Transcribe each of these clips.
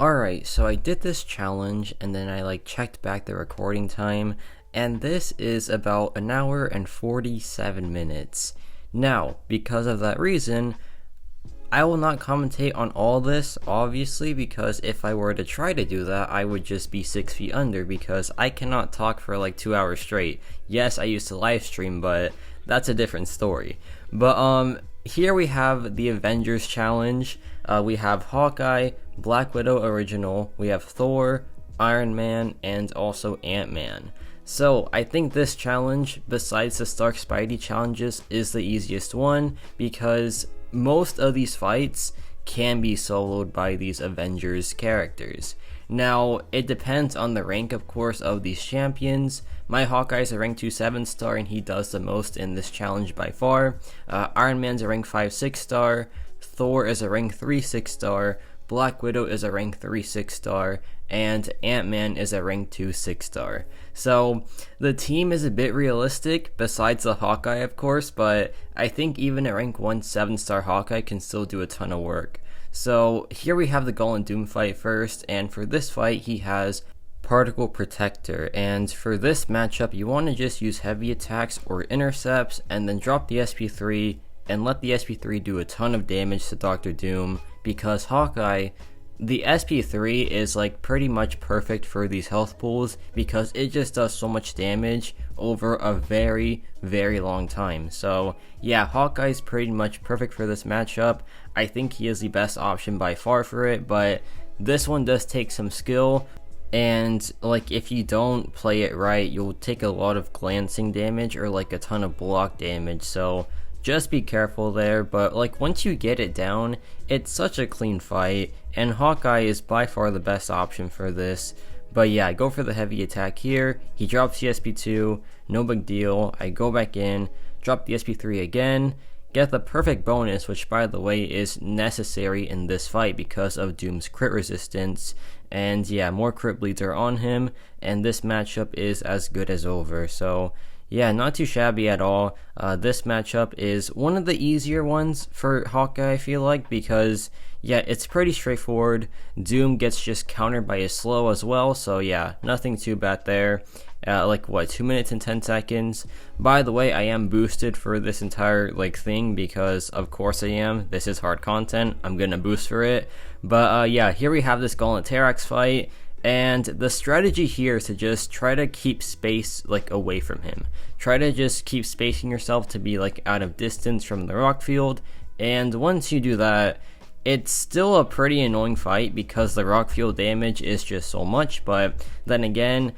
Alright, so I did this challenge and then I checked back the recording time, and this is about an hour and 47 minutes. Now, because of that reason, I will not commentate on all this, obviously, because if I were to try to do that, I would just be 6 feet under, because I cannot talk for 2 hours straight. Yes, I used to live stream, but that's a different story. But here we have the Avengers challenge. We have Hawkeye, Black Widow original, we have Thor, Iron Man, and also Ant-Man. So I think this challenge, besides the Stark Spidey challenges, is the easiest one, because most of these fights can be soloed by these Avengers characters. Now, it depends on the rank, of course, of these champions. My Hawkeye's a rank 2 7-star, and he does the most in this challenge by far. Iron Man's a rank 5 6-star. Thor is a rank 3 6-star. Black Widow is a rank 3 6-star. And Ant-Man is a rank 2 6-star. So, the team is a bit realistic, besides the Hawkeye, of course, but I think even a rank 1 7-star Hawkeye can still do a ton of work. So, here we have the Golem Doom fight first, and for this fight, he has Particle Protector, and for this matchup, you want to just use heavy attacks or intercepts, and then drop the SP3, and let the SP3 do a ton of damage to Dr. Doom, because Hawkeye, the SP3 is pretty much perfect for these health pools, because it just does so much damage over a very, very long time. So yeah, Hawkeye's pretty much perfect for this matchup. I think he is the best option by far for it, but this one does take some skill, and if you don't play it right, you'll take a lot of glancing damage or a ton of block damage, so just be careful there. But once you get it down, it's such a clean fight, and Hawkeye is by far the best option for this. But yeah, go for the heavy attack here. He drops the SP2, no big deal. I go back in, drop the SP3 again, get the perfect bonus, which by the way is necessary in this fight because of Doom's crit resistance. And yeah, more crit bleeds are on him, and this matchup is as good as over. So yeah, not too shabby at all. This matchup is one of the easier ones for Hawkeye, I feel like, because yeah, it's pretty straightforward. Doom gets just countered by his slow as well, so yeah, nothing too bad there. 2 minutes and 10 seconds. By the way, I am boosted for this entire thing, because of course I am. This is hard content, I'm gonna boost for it. But yeah, here we have this Gauntlet Terrax fight, and the strategy here is to just try to keep space away from him. Try to just keep spacing yourself to be out of distance from the rock field, and once you do that, it's still a pretty annoying fight because the rock field damage is just so much. But then again,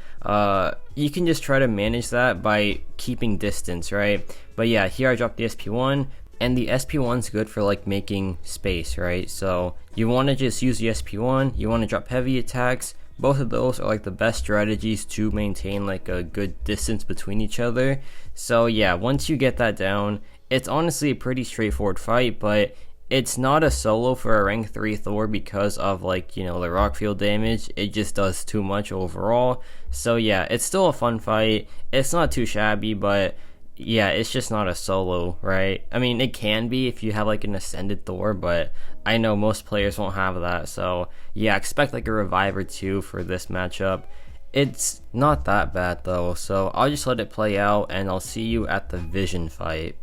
you can just try to manage that by keeping distance, right? But yeah, here I dropped the SP1, and the SP1's good for making space, right? So you want to just use the SP1, you want to drop heavy attacks. Both of those are the best strategies to maintain a good distance between each other. So yeah, once you get that down, it's honestly a pretty straightforward fight, but it's not a solo for a rank 3 Thor because of the rock field damage. It just does too much overall. So yeah, it's still a fun fight. It's not too shabby, but yeah, it's just not a solo, right? I mean, it can be if you have an ascended Thor, but I know most players won't have that. So yeah, expect a revive or two for this matchup. It's not that bad though, so I'll just let it play out, and I'll see you at the Vision fight.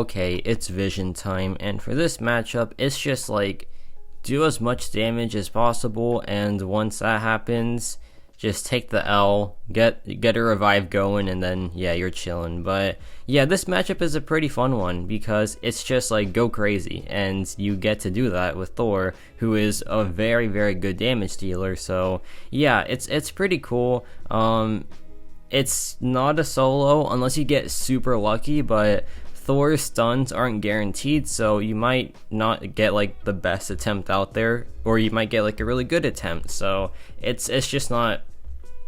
okay, it's vision time, and for this matchup, it's just like, do as much damage as possible, and once that happens, just take the L, get a revive going, and then yeah, you're chilling. But yeah, this matchup is a pretty fun one because it's just like go crazy, and you get to do that with Thor, who is a very, very good damage dealer. So yeah, it's pretty cool. It's not a solo unless you get super lucky, but Thor's stuns aren't guaranteed, so you might not get like the best attempt out there, or you might get like a really good attempt. So it's just not,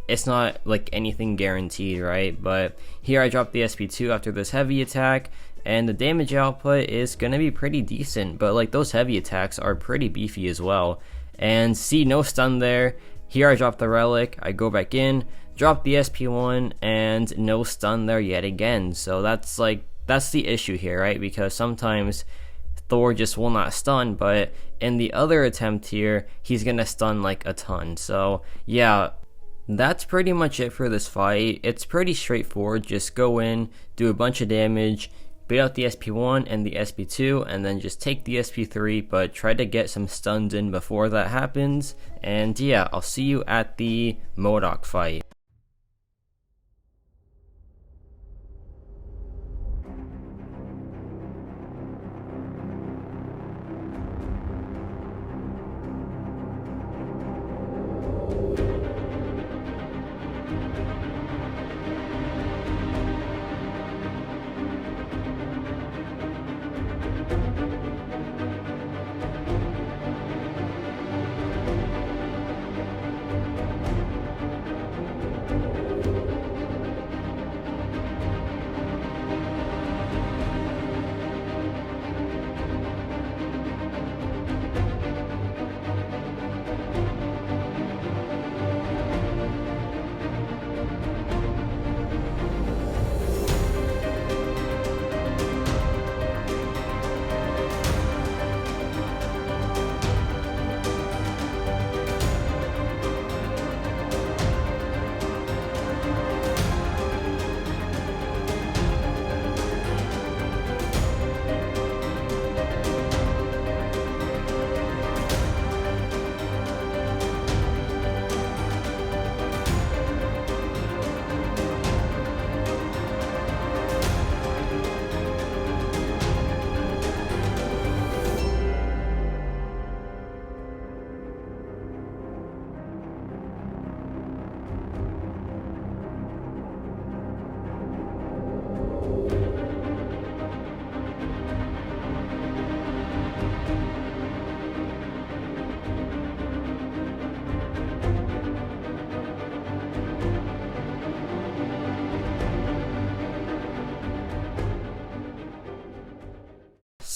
it's not like anything guaranteed, right? But here I dropped the SP2 after this heavy attack, and the damage output is gonna be pretty decent, but like those heavy attacks are pretty beefy as well. And see, no stun there. Here I drop the relic, I go back in, drop the SP1, and no stun there yet again. So that's the issue here, right? Because sometimes Thor just will not stun, but in the other attempt here, he's gonna stun like a ton. So yeah, that's pretty much it for this fight. It's pretty straightforward. Just go in, do a bunch of damage, bait out the SP1 and the SP2, and then just take the SP3, but try to get some stuns in before that happens. And yeah, I'll see you at the Modok fight.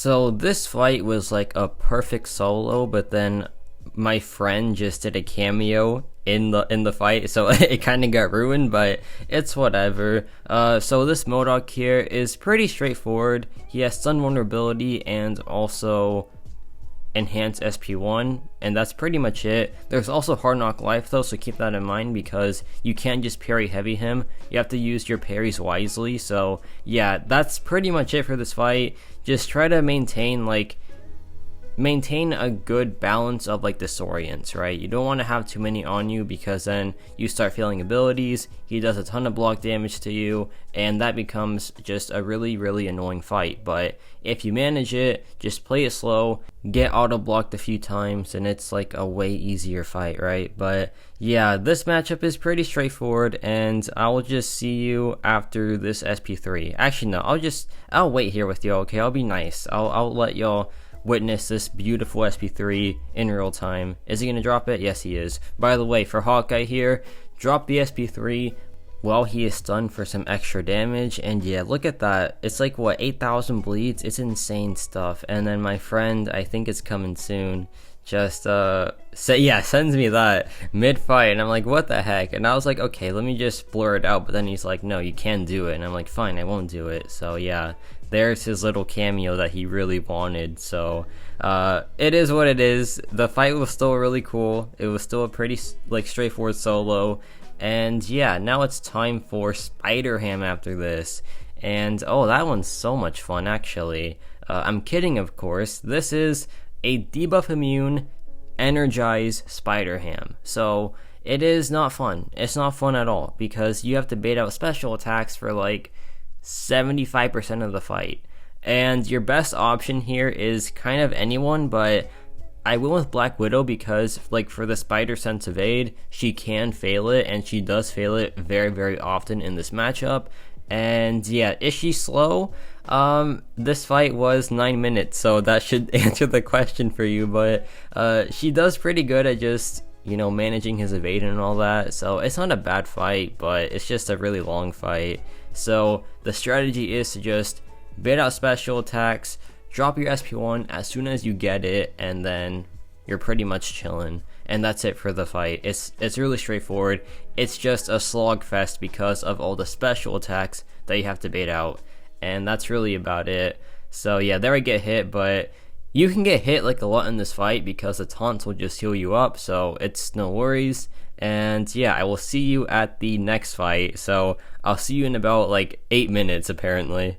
So this fight was like a perfect solo, but then my friend just did a cameo in the fight, so it kind of got ruined, but it's whatever. So this Modok here is pretty straightforward. He has stun vulnerability and also enhanced SP1, and that's pretty much it. There's also hard knock life though, so keep that in mind because you can't just parry heavy him. You have to use your parries wisely. So yeah, that's pretty much it for this fight. Just try to maintain a good balance of like disorients, right? You don't want to have too many on you because then you start failing abilities, he does a ton of block damage to you, and that becomes just a really, really annoying fight. But if you manage it, just play it slow, get auto blocked a few times, and it's like a way easier fight, right? But yeah, this matchup is pretty straightforward, and I'll just see you after this SP3. Actually no, I'll wait here with y'all, okay? I'll be nice. I'll let y'all witness this beautiful SP3 in real time. Is he gonna drop it? Yes, he is. By the way, for Hawkeye here, drop the SP3 while he is stunned for some extra damage, and yeah, look at that. It's like, what, 8,000 bleeds? It's insane stuff. And then my friend, I think it's coming soon, just sends me that mid-fight, and I'm like, what the heck? And I was like, okay, let me just blur it out, but then he's like, no, you can do it, and I'm like, fine, I won't do it. So yeah, there's his little cameo that he really wanted. So it is what it is. The fight was still really cool. It was still a pretty like straightforward solo, and yeah, now it's time for Spider-Ham after this. And oh, that one's so much fun actually. I'm kidding, of course. This is a debuff immune energize spider ham. So it is not fun. It's not fun at all because you have to bait out special attacks for like 75% of the fight. And your best option here is kind of anyone, but I went with Black Widow because, like, for the spider sense evade, she can fail it, and she does fail it very, very often in this matchup. And yeah, is she slow? This fight was 9 minutes, so that should answer the question for you. But she does pretty good at just, you know, managing his evade and all that. So it's not a bad fight, but it's just a really long fight. So the strategy is to just bait out special attacks, drop your SP1 as soon as you get it, and then you're pretty much chilling. And that's it for the fight. It's really straightforward. It's just a slog fest because of all the special attacks that you have to bait out. And that's really about it. So yeah, there I get hit, but you can get hit like a lot in this fight because the taunts will just heal you up, so it's no worries. And yeah, I will see you at the next fight. So I'll see you in about like 8 minutes apparently.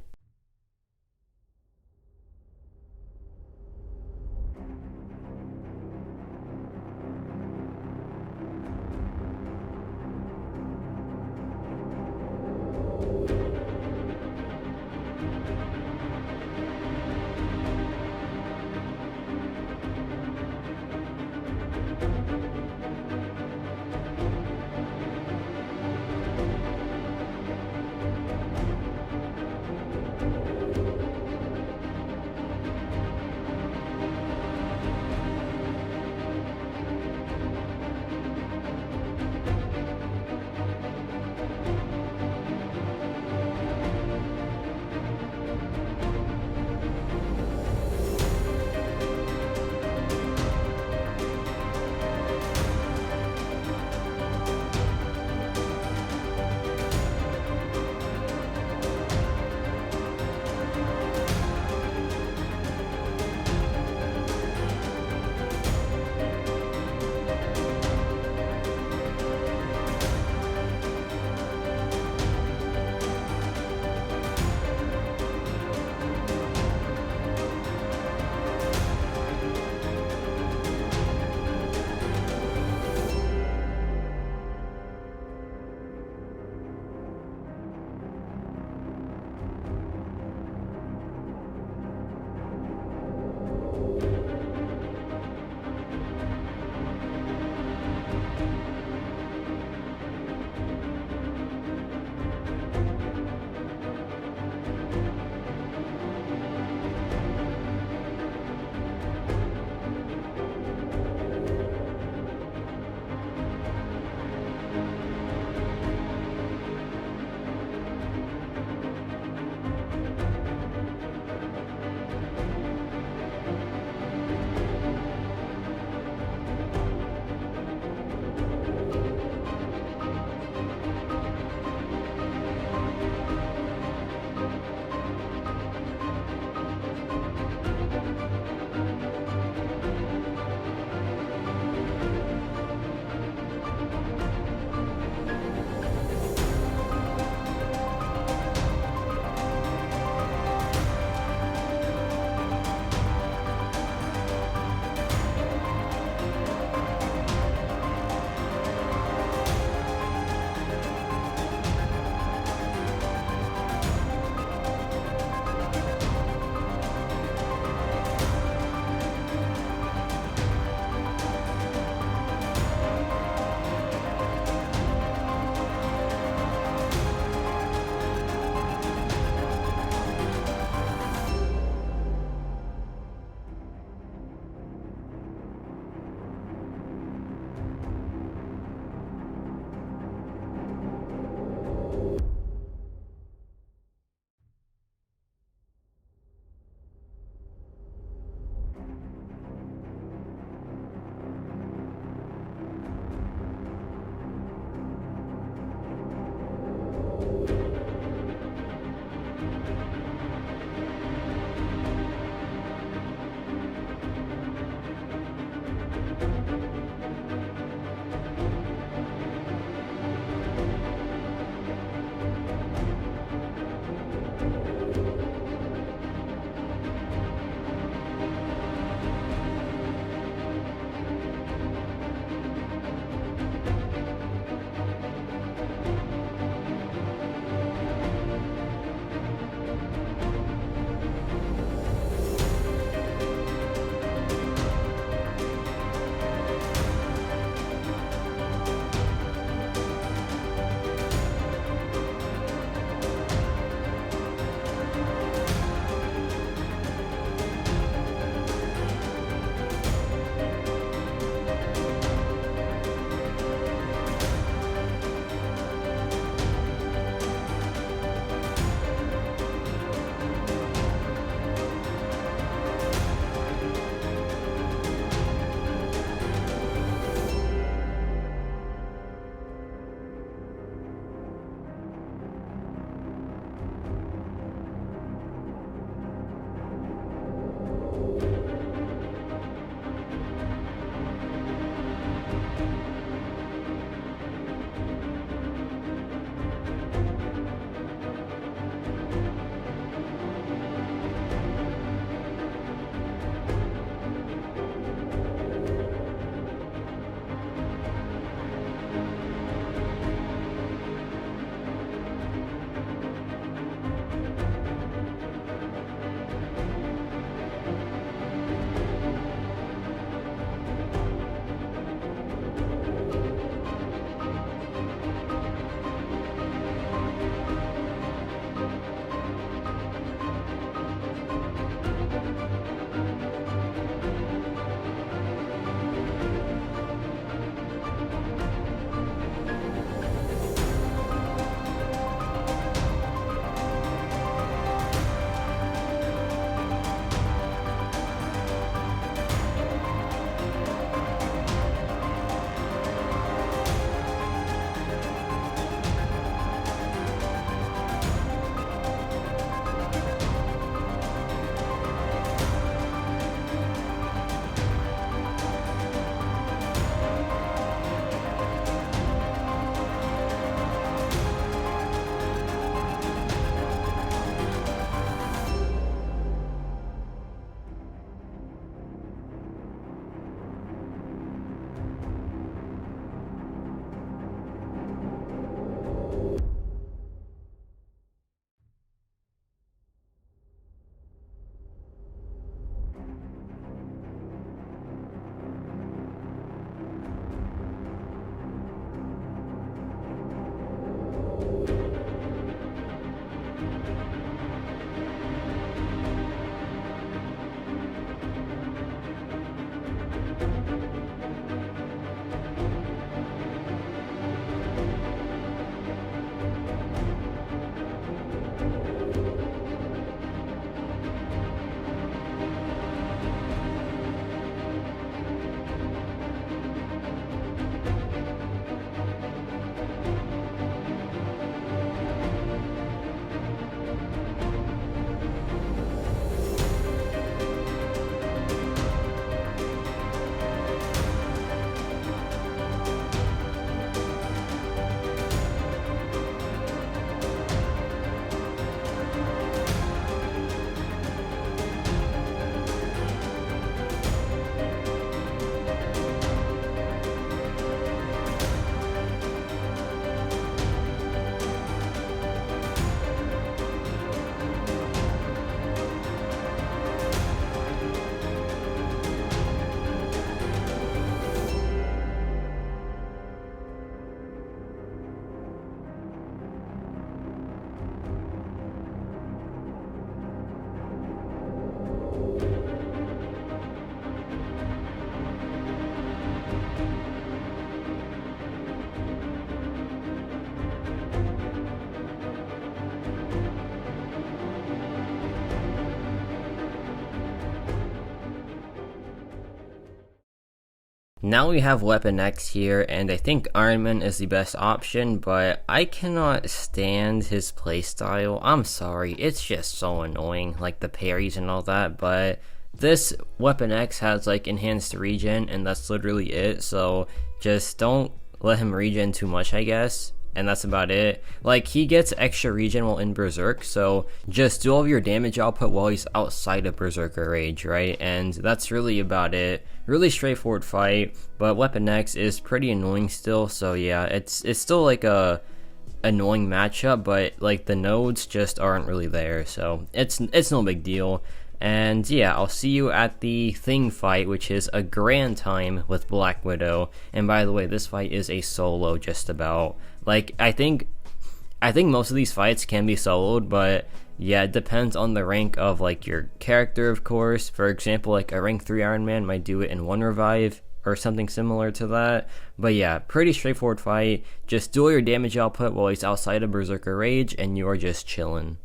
Now we have Weapon X here, and I think Iron Man is the best option, but I cannot stand his playstyle. I'm sorry, it's just so annoying, like the parries and all that, but this Weapon X has like enhanced regen, and that's literally it, so just don't let him regen too much, I guess. And that's about it. Like, he gets extra regen while in Berserk, so just do all of your damage output while he's outside of Berserker Rage, right? And that's really about it. Really straightforward fight, but Weapon X is pretty annoying still, so yeah, it's still like a annoying matchup, but like the nodes just aren't really there, so it's no big deal. And yeah, I'll see you at the Thing fight, which is a grand time with Black Widow. And by the way, this fight is a solo just about. Like, I think most of these fights can be soloed, but yeah, it depends on the rank of like your character, of course. For example, like a rank 3 Iron Man might do it in 1 revive or something similar to that. But yeah, pretty straightforward fight. Just do all your damage output while he's outside of Berserker Rage, and you are just chilling.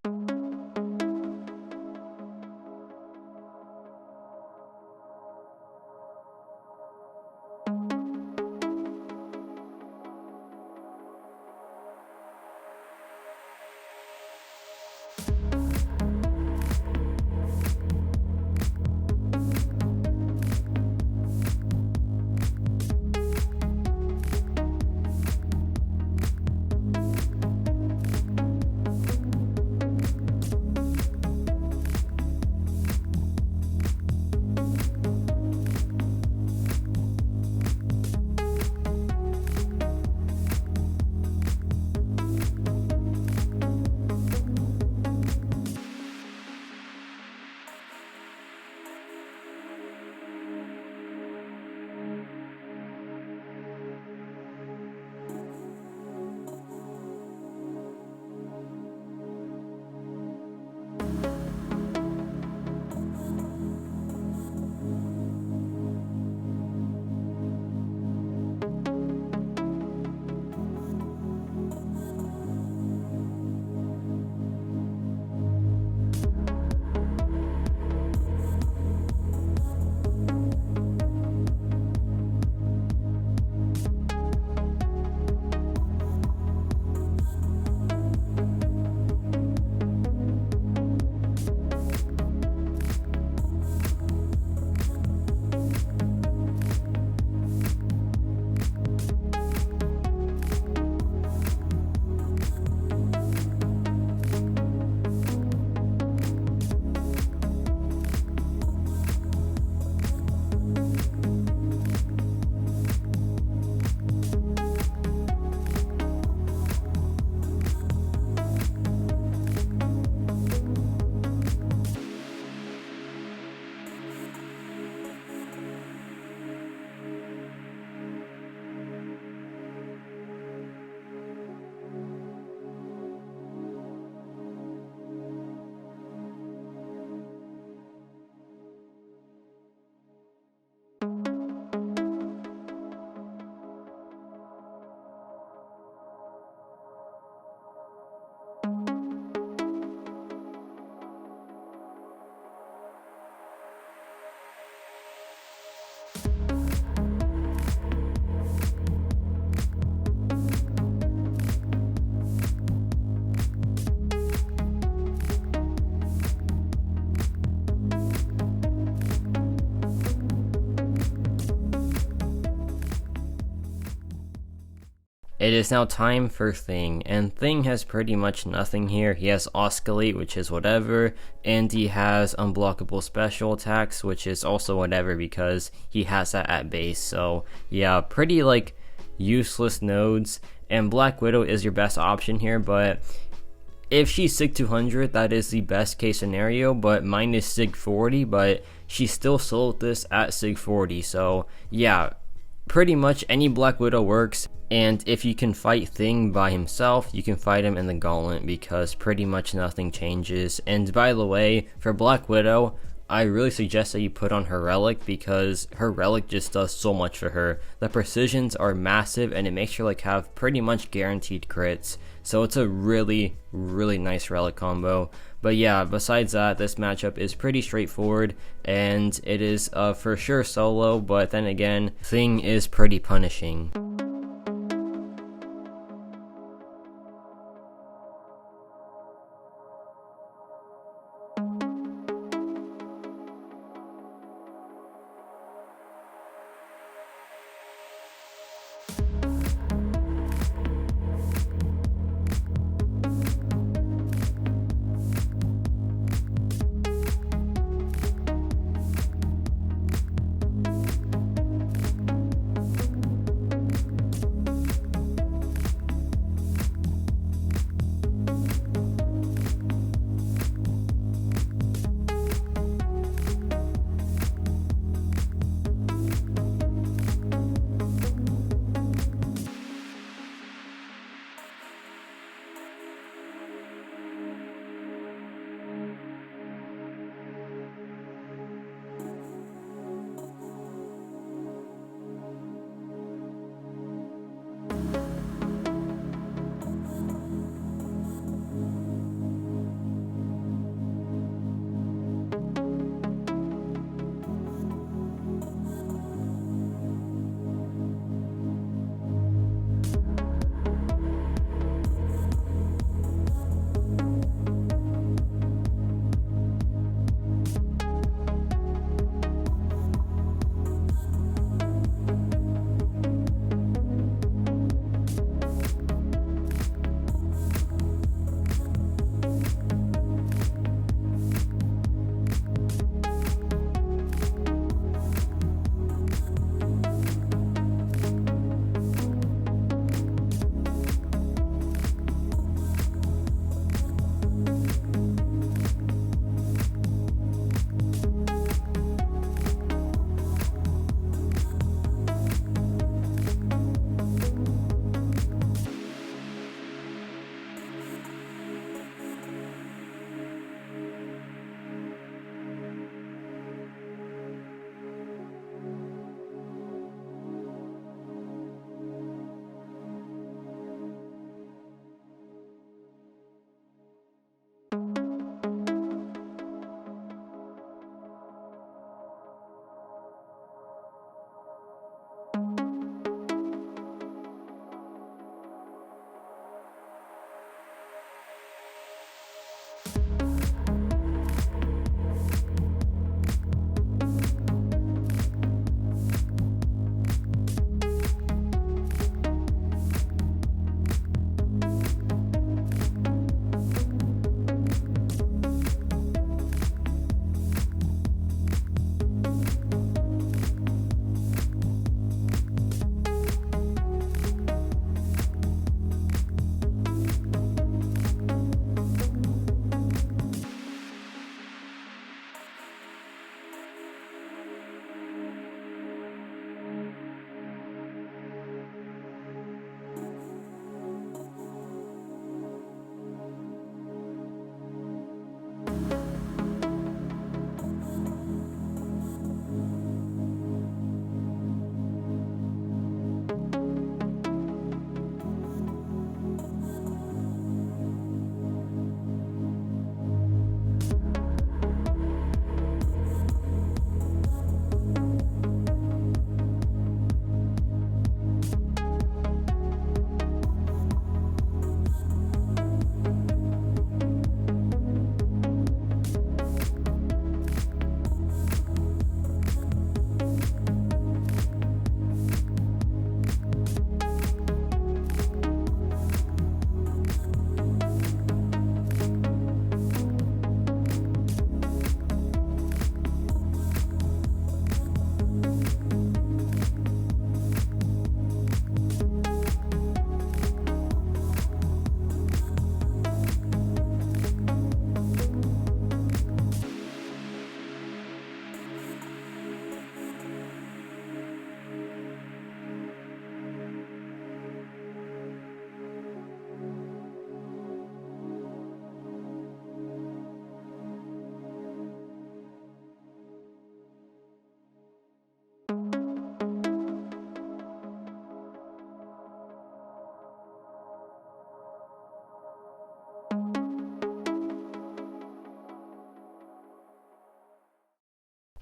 It is now time for Thing, and Thing has pretty much nothing here. He has Osculate, which is whatever, and he has Unblockable Special Attacks, which is also whatever because he has that at base. So yeah, pretty like useless nodes, and Black Widow is your best option here, but if she's Sig 200, that is the best case scenario, but mine is Sig 40, but she still sold this at Sig 40, so yeah, pretty much any Black Widow works. And if you can fight Thing by himself, you can fight him in the Gauntlet because pretty much nothing changes. And by the way, for Black Widow, I really suggest that you put on her relic because her relic just does so much for her. The precisions are massive and it makes her like have pretty much guaranteed crits. So it's a really, really nice relic combo. But yeah, besides that, this matchup is pretty straightforward and it is for sure solo, but then again, Thing is pretty punishing.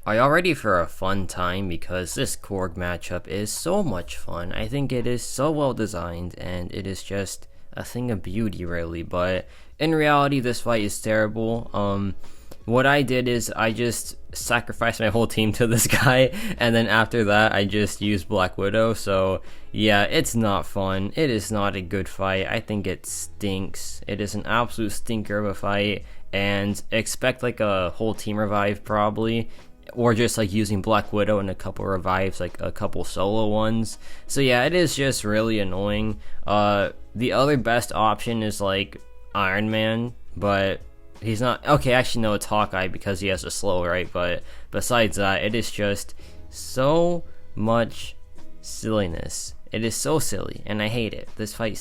Are y'all ready for a fun time? Because this Korg matchup is so much fun. I think it is so well designed, and it is just a thing of beauty, really. But in reality, this fight is terrible. What I did is I just sacrificed my whole team to this guy, and then after that, I just used Black Widow. So yeah, it's not fun. It is not a good fight. I think it stinks. It is an absolute stinker of a fight, and expect like a whole team revive probably, or just like using Black Widow and a couple revives, like a couple solo ones. So yeah, it is just really annoying. The other best option is like Iron Man, but he's not. Okay, actually no, it's Hawkeye because he has a slow, right? But besides that, it is just so much silliness. It is so silly, and I hate it. This fight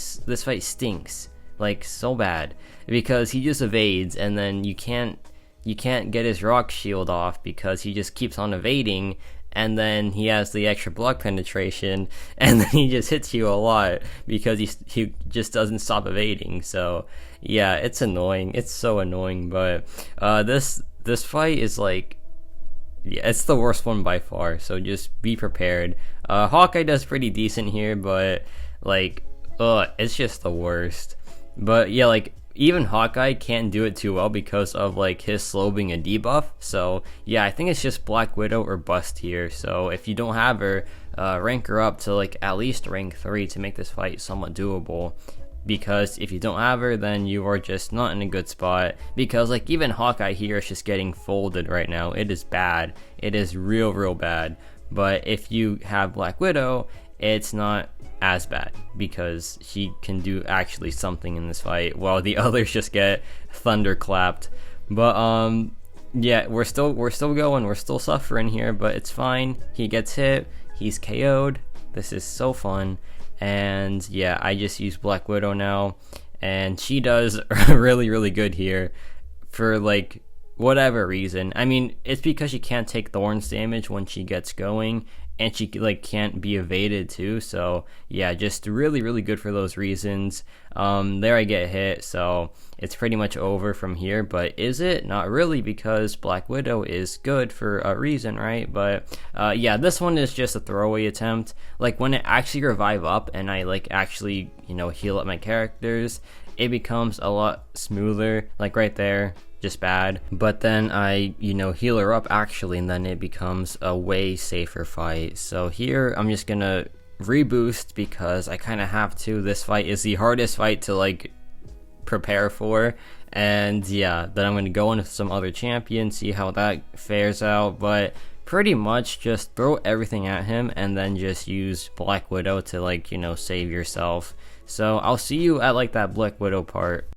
stinks like so bad because he just evades, and then you can't get his rock shield off because he just keeps on evading, and then he has the extra block penetration, and then he just hits you a lot because he just doesn't stop evading. So yeah, it's annoying. It's so annoying. But this fight is like, yeah, it's the worst one by far. So just be prepared. Hawkeye does pretty decent here, but like, it's just the worst. But yeah, like, even Hawkeye can't do it too well because of like his slow being a debuff. So yeah, I think it's just Black Widow or bust here. So if you don't have her, rank her up to like at least rank 3 to make this fight somewhat doable. Because if you don't have her, then you are just not in a good spot. Because like even Hawkeye here is just getting folded right now. It is bad. It is real bad. But if you have Black Widow, it's not as bad because she can do actually something in this fight while the others just get thunderclapped. But yeah, we're still going, we're still suffering here, but it's fine. He gets hit, he's KO'd. This is so fun. And yeah, I just use Black Widow now, and she does really good here for like whatever reason. I mean, it's because she can't take Thorns damage when she gets going, and she like can't be evaded too. So yeah, just really good for those reasons. There I get hit, so it's pretty much over from here. But is it? Not really, because Black Widow is good for a reason, right? But yeah, this one is just a throwaway attempt. Like when it actually revive up and I like actually, you know, heal up my characters, it becomes a lot smoother. Like right there, just bad. But then I, you know, heal her up actually, and then it becomes a way safer fight. So here I'm just gonna reboost because I kind of have to. This fight is the hardest fight to like prepare for, and yeah, then I'm gonna go into some other champion, see how that fares out. But pretty much just throw everything at him and then just use Black Widow to like, you know, save yourself. So I'll see you at like that Black Widow part.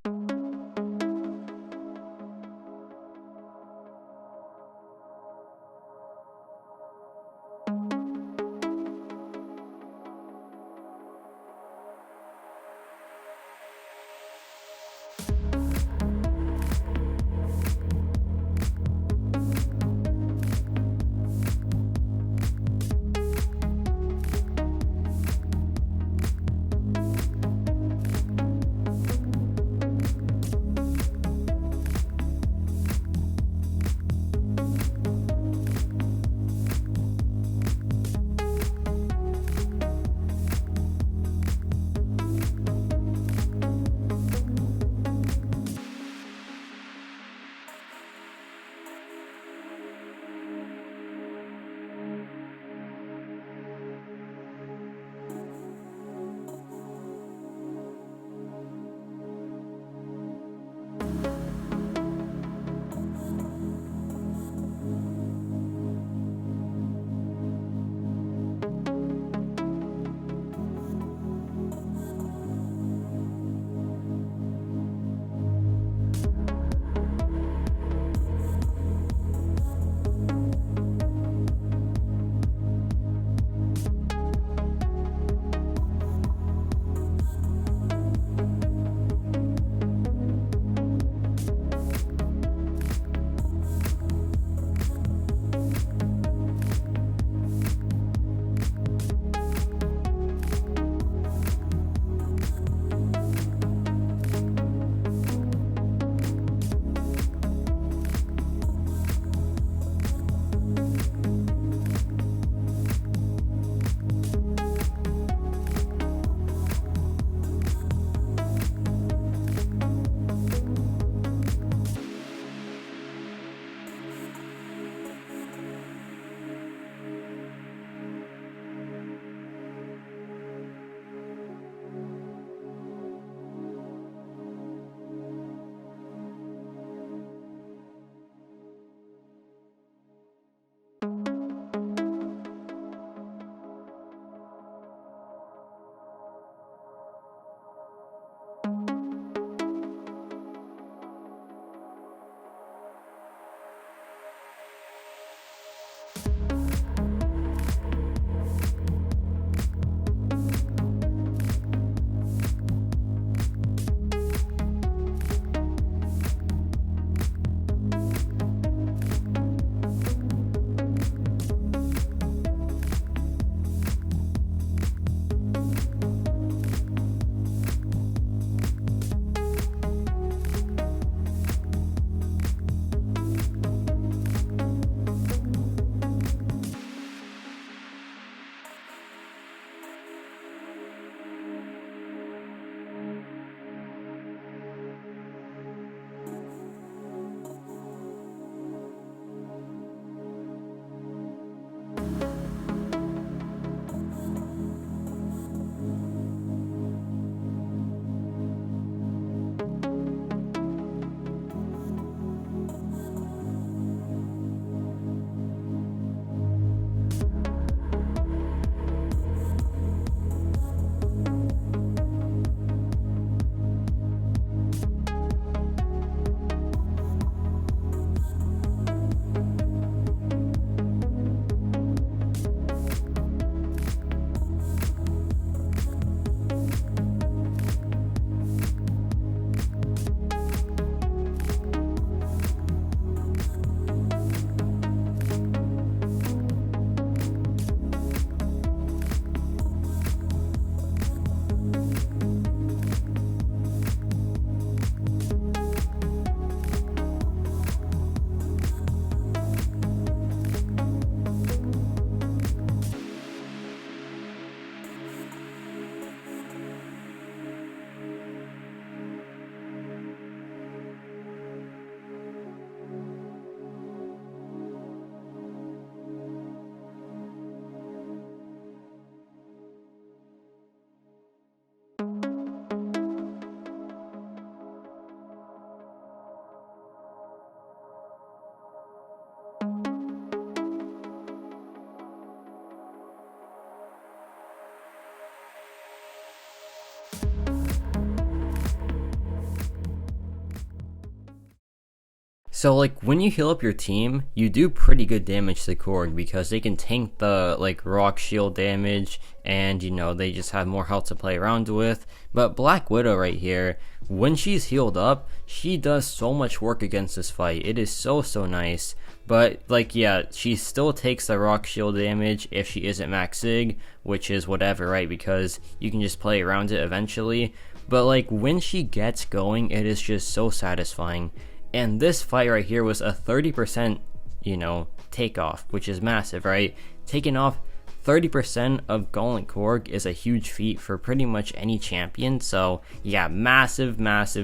So like when you heal up your team, you do pretty good damage to Korg because they can tank the like rock shield damage, and you know, they just have more health to play around with. But Black Widow right here, when she's healed up, she does so much work against this fight. It is so nice. But like, yeah, she still takes the rock shield damage if she isn't max sig, which is whatever, right? Because you can just play around it eventually. But like when she gets going, it is just so satisfying. And this fight right here was a 30%, you know, takeoff, which is massive, right? Taking off 30% of Gauntlet Korg is a huge feat for pretty much any champion. So yeah, massive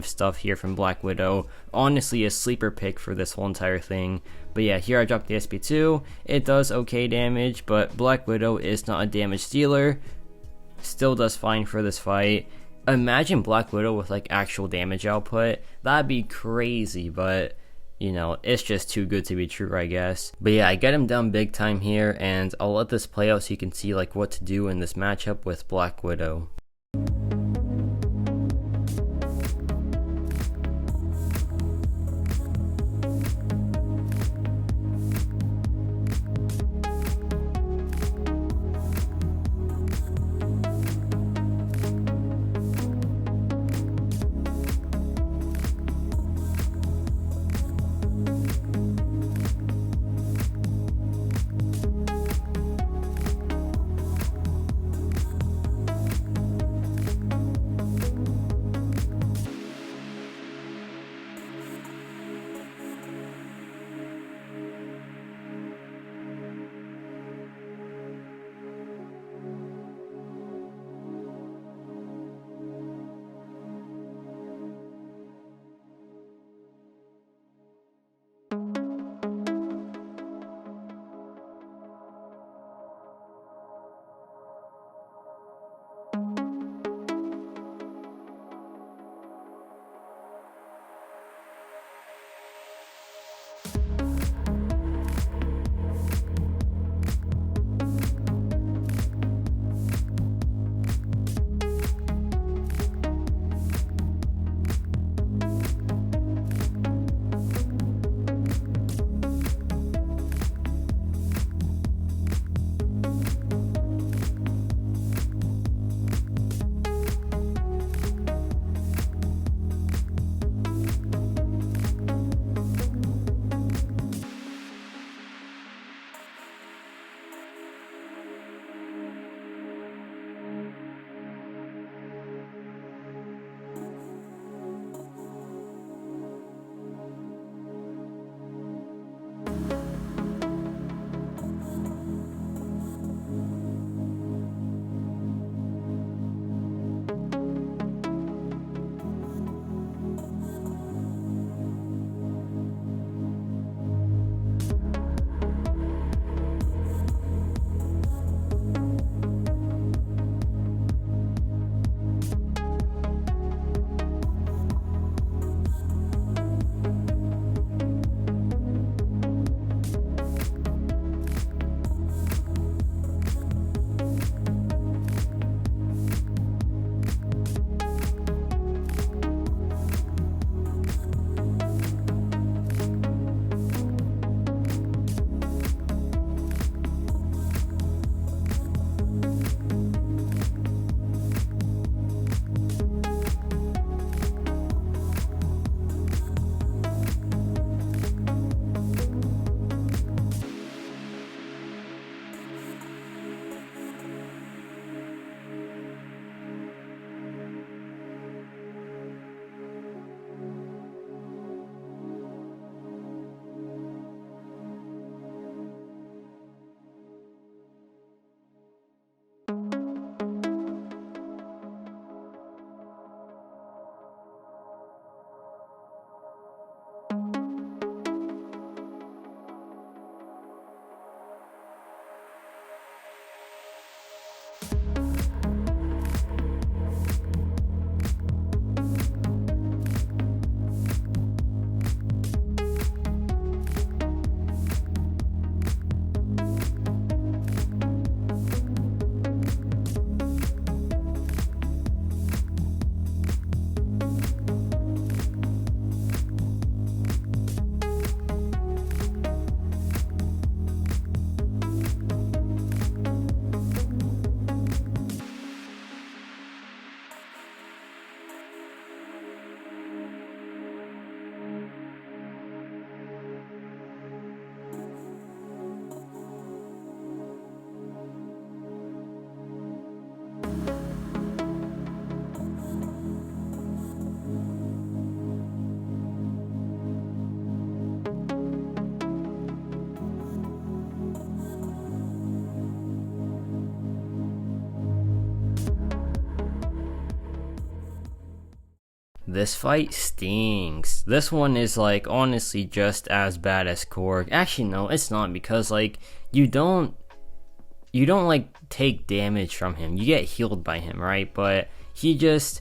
stuff here from Black Widow. Honestly, a sleeper pick for this whole entire thing. But yeah, here I dropped the SP2. It does okay damage, but Black Widow is not a damage dealer. Still does fine for this fight. Imagine Black Widow with like actual damage output. That'd be crazy, but you know, it's just too good to be true, I guess. But yeah, I get him down big time here, and I'll let this play out so you can see like what to do in this matchup with Black Widow. This fight stinks. This one is like honestly just as bad as Korg. Actually no, it's not, because like you don't like take damage from him. You get healed by him, right? But he's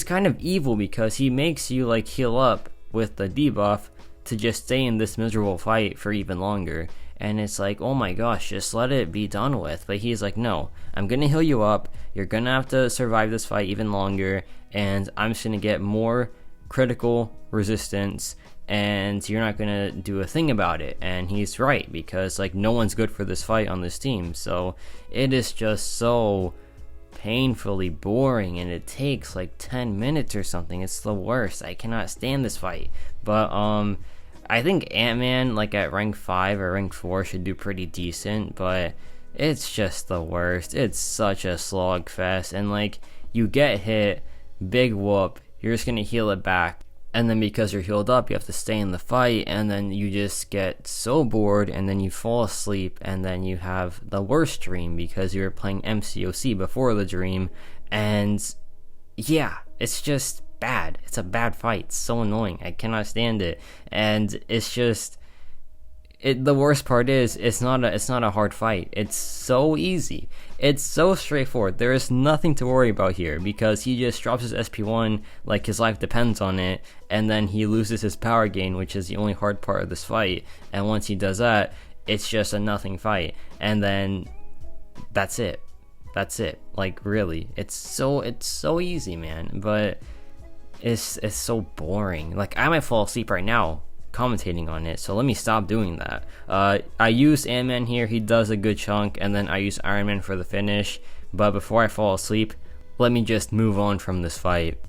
kind of evil because he makes you like heal up with the debuff to just stay in this miserable fight for even longer. And it's like, oh my gosh, just let it be done with. But he's like, no, I'm gonna heal you up, you're gonna have to survive this fight even longer, and I'm just gonna get more critical resistance, and you're not gonna do a thing about it. And he's right, because like no one's good for this fight on this team. So it is just so painfully boring, and it takes like 10 minutes or something. It's the worst. I cannot stand this fight. But I think Ant-Man like at rank 5 or rank 4 should do pretty decent, but it's just the worst. It's such a slog fest, and like you get hit, big whoop, you're just gonna heal it back, and then because you're healed up you have to stay in the fight, and then you just get so bored, and then you fall asleep, and then you have the worst dream because you were playing MCOC before the dream. And yeah, it's just bad. It's a bad fight. It's so annoying. I cannot stand it. And it's just the worst part is it's not a hard fight. It's so easy. It's so straightforward. There is nothing to worry about here, because he just drops his SP1 like his life depends on it, and then he loses his power gain, which is the only hard part of this fight. And once he does that, it's just a nothing fight, and then that's it. Like really, it's so easy, man. But it's so boring. Like I might fall asleep right now commentating on it, so let me stop doing that. I use Ant-Man here, he does a good chunk, and then I use Iron Man for the finish. But before I fall asleep, let me just move on from this fight.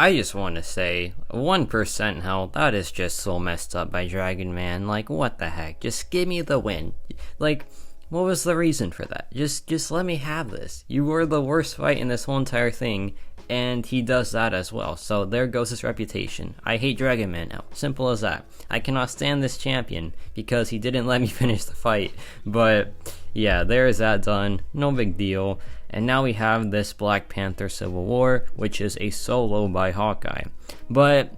I just want to say 1% health, that is just so messed up by Dragon Man. Like, what the heck? Just give me the win. Like, what was the reason for that? Just let me have this. You were the worst fight in this whole entire thing, and he does that as well. So there goes his reputation. I hate Dragon Man now. Simple as that. I cannot stand this champion because he didn't let me finish the fight. But yeah, there is that done. No big deal. And now we have this Black Panther Civil War, which is a solo by Hawkeye. But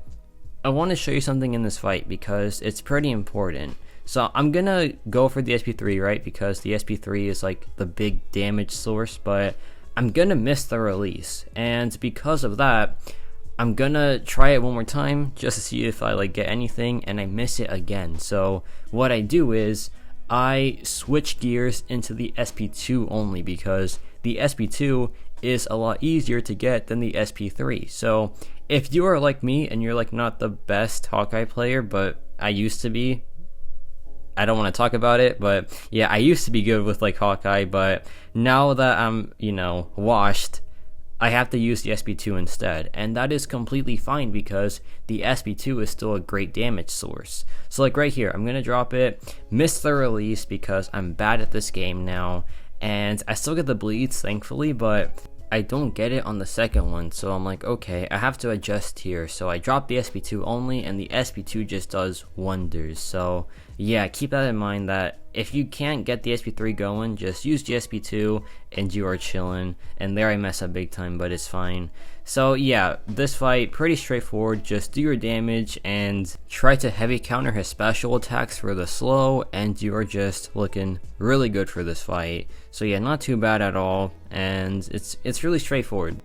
I want to show you something in this fight because it's pretty important. So I'm gonna go for the SP3, right? Because the SP3 is like the big damage source, but I'm gonna miss the release. And because of that, I'm gonna try it one more time just to see if I like get anything, and I miss it again. So what I do is I switch gears into the SP2 only because the SP2 is a lot easier to get than the SP3. So if you are like me and you're like not the best Hawkeye player, but I used to be, I don't want to talk about it, but yeah, I used to be good with like Hawkeye, but now that I'm, washed, I have to use the SP2 instead, and that is completely fine because the SP2 is still a great damage source. So like right here, I'm going to drop it, miss the release because I'm bad at this game now, and I still get the bleeds thankfully, but I don't get it on the second one, so I'm like, okay, I have to adjust here. So I drop the SP2 only, and the SP2 just does wonders. So yeah, keep that in mind that if you can't get the SP3 going, just use the SP2 and you are chilling. And there I mess up big time, but it's fine. So yeah, this fight, pretty straightforward. Just do your damage and try to heavy counter his special attacks for the slow, and you are just looking really good for this fight. So yeah, not too bad at all, and it's really straightforward.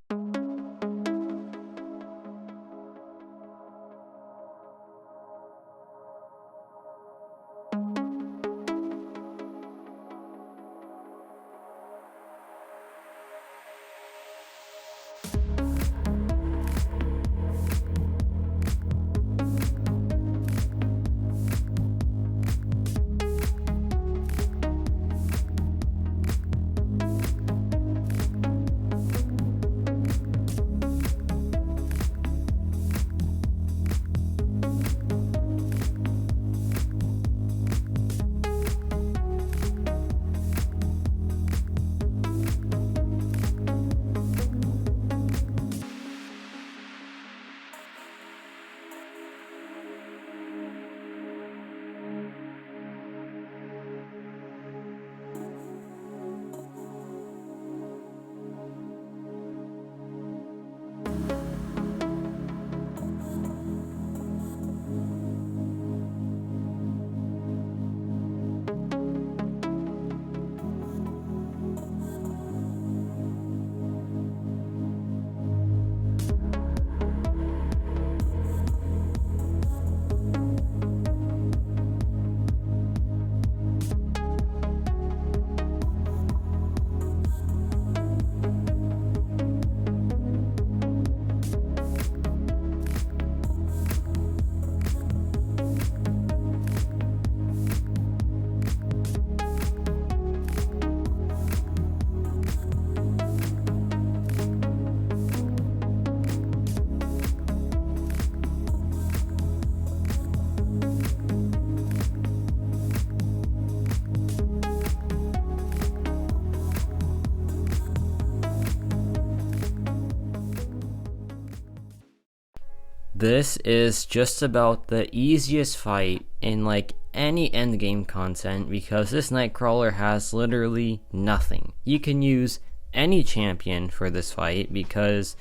This is just about the easiest fight in like any endgame content because this Nightcrawler has literally nothing. You can use any champion for this fight because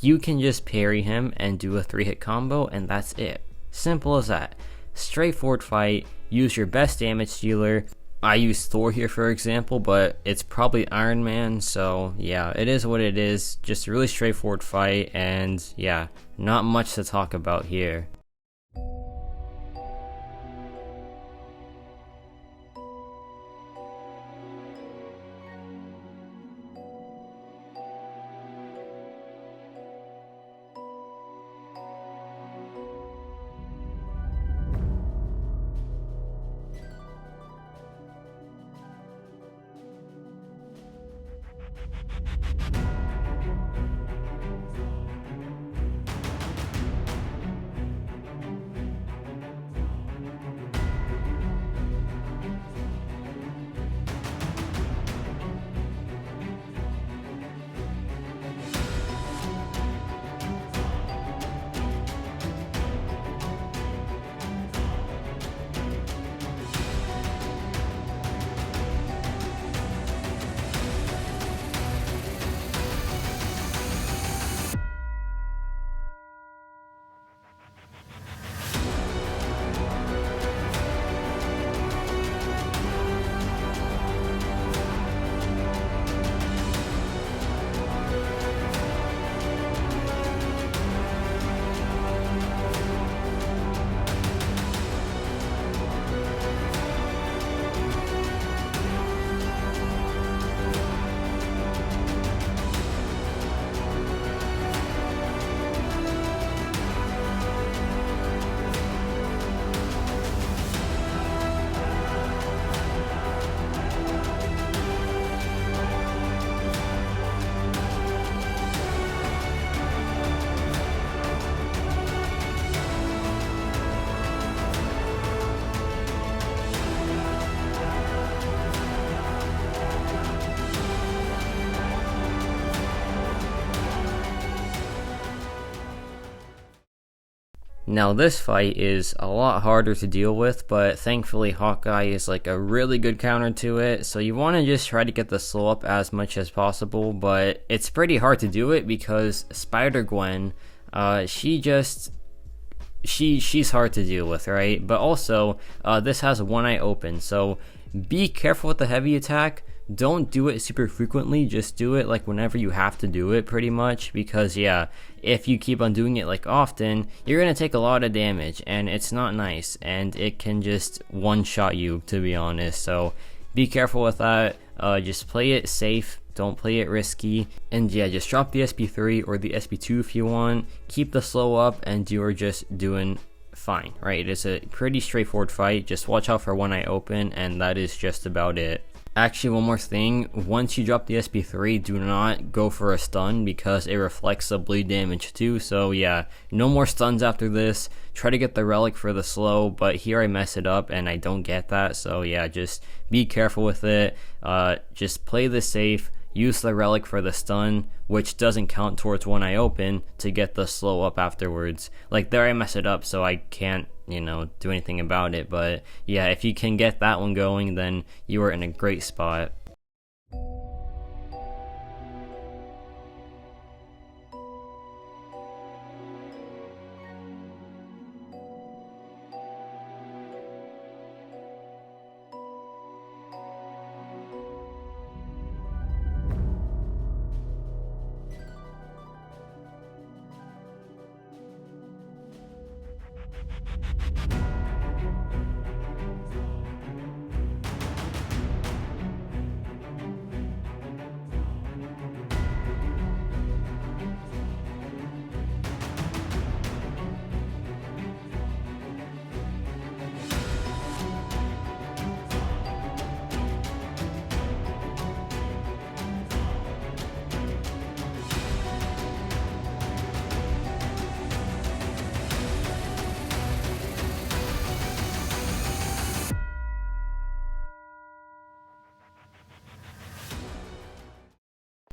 you can just parry him and do a 3-hit combo, and that's it. Simple as that. Straightforward fight, use your best damage dealer. I use Thor here for example, but it's probably Iron Man, so yeah, it is what it is. Just a really straightforward fight, and yeah, not much to talk about here. Now this fight is a lot harder to deal with, but thankfully Hawkeye is like a really good counter to it, so you want to just try to get the slow up as much as possible, but it's pretty hard to do it because Spider-Gwen, she's hard to deal with, right? But also, this has one eye open, so be careful with the heavy attack. Don't do it super frequently, just do it like whenever you have to do it pretty much, because yeah, if you keep on doing it like often, you're gonna take a lot of damage and it's not nice, and it can just one-shot you, to be honest. So be careful with that. Just play it safe, don't play it risky, and yeah, just drop the SP3 or the SP2 if you want, keep the slow up, and you're just doing fine, right? It's a pretty straightforward fight, just watch out for one eye open, and that is just about it. Actually, one more thing, once you drop the SP3, do not go for a stun because it reflects the bleed damage too, so yeah, no more stuns after this. Try to get the relic for the slow, but here I mess it up and I don't get that, so yeah, just be careful with it. Just play this safe, use the relic for the stun, which doesn't count towards one eye open, to get the slow up afterwards. Like there I mess it up, so I can't do anything about it, but yeah, if you can get that one going, then you are in a great spot.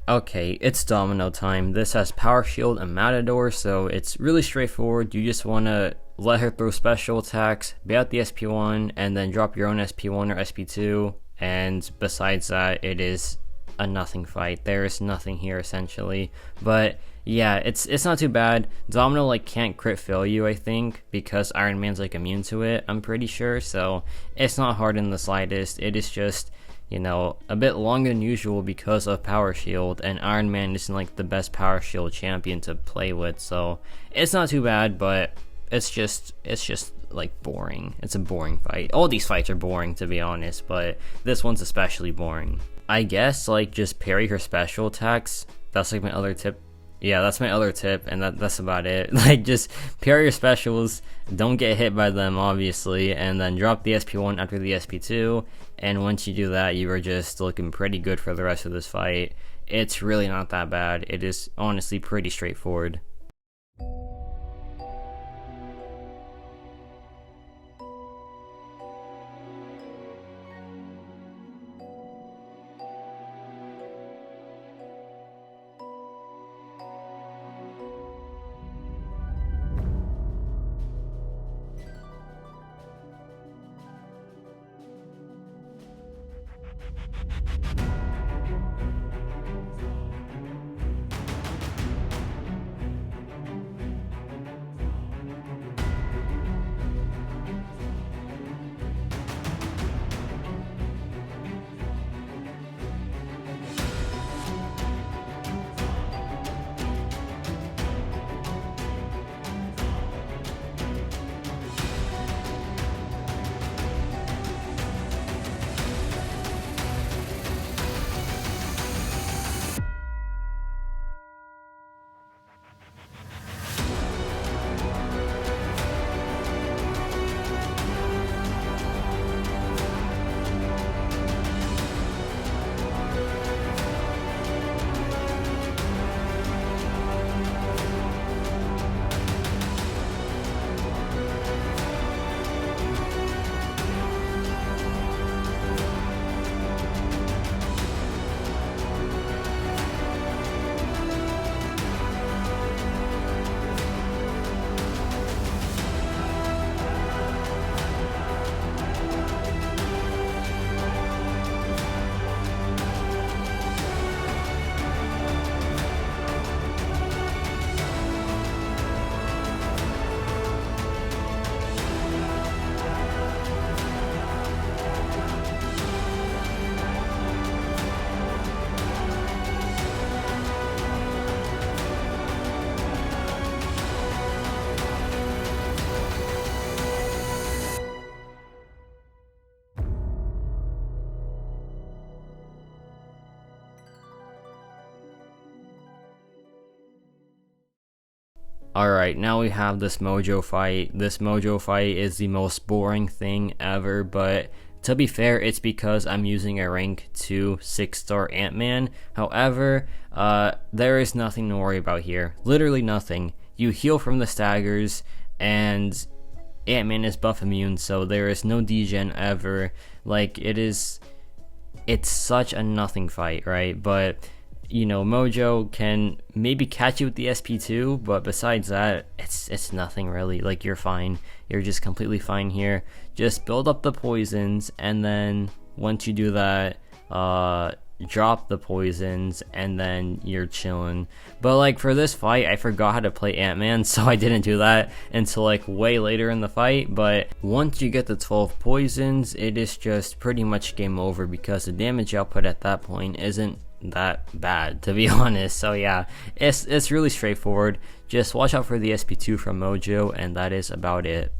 Okay, it's Domino time. This has Power Shield and Matador, so it's really straightforward. You just want to let her throw special attacks, bait out the SP1, and then drop your own SP1 or SP2, and besides that, it is a nothing fight. There is nothing here, essentially. But yeah, it's not too bad. Domino like can't crit fail you, I think, because Iron Man's like immune to it, I'm pretty sure, so it's not hard in the slightest. It is just a bit longer than usual because of Power Shield, and Iron Man isn't like the best Power Shield champion to play with, so it's not too bad, but it's just like boring. It's a boring fight. All these fights are boring, to be honest, but this one's especially boring. I guess like just parry her special attacks. That's like my other tip. Yeah, that's my other tip, and that's about it. Like, just parry your specials, don't get hit by them, obviously, and then drop the SP1 after the SP2, and once you do that, you are just looking pretty good for the rest of this fight. It's really not that bad. It is honestly pretty straightforward. Alright, now we have this Mojo fight. This Mojo fight is the most boring thing ever, but to be fair, it's because I'm using a rank 2 6-star Ant-Man. However, there is nothing to worry about here. Literally nothing. You heal from the staggers, and Ant-Man is buff immune, so there is no degen ever. Like, it's such a nothing fight, right? But you know, Mojo can maybe catch you with the SP2, but besides that, it's nothing really. Like, you're fine. You're just completely fine here. Just build up the poisons, and then once you do that, drop the poisons, and then you're chilling. But like for this fight, I forgot how to play Ant-Man, so I didn't do that until like way later in the fight. But once you get the 12 poisons, it is just pretty much game over, because the damage output at that point isn't that bad, to be honest. So yeah, it's really straightforward. Just watch out for the SP2 from Mojo, and that is about it.